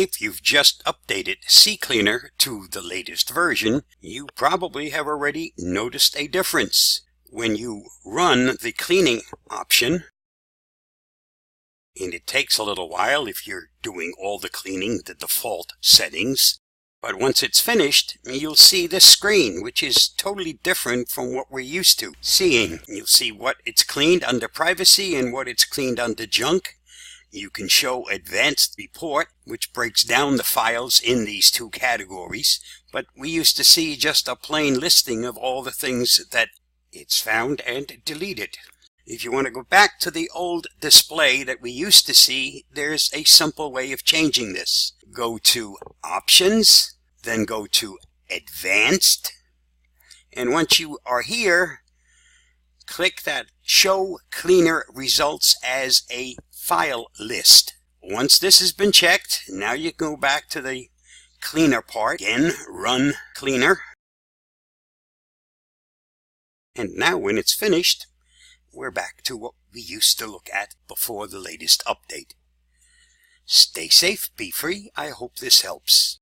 If you've just updated Ccleaner to the latest version, you probably have already noticed a difference. When you run the cleaning option, and it takes a little while if you're doing all the cleaning, the default settings, but once it's finished, you'll see this screen, which is totally different from what we're used to seeing. You'll see what it's cleaned under privacy and what it's cleaned under junk. You can show advanced report, which breaks down the files in these two categories, but we used to see just a plain listing of all the things that it's found and deleted. If you want to go back to the old display that we used to see, there's a simple way of changing this. Go to Options, then go to Advanced, and once you are here, click that Show Cleaner Results as a File List. Once this has been checked, now you go back to the Cleaner part. Again, run Cleaner. And now when it's finished, we're back to what we used to look at before the latest update. Stay safe, be free. I hope this helps.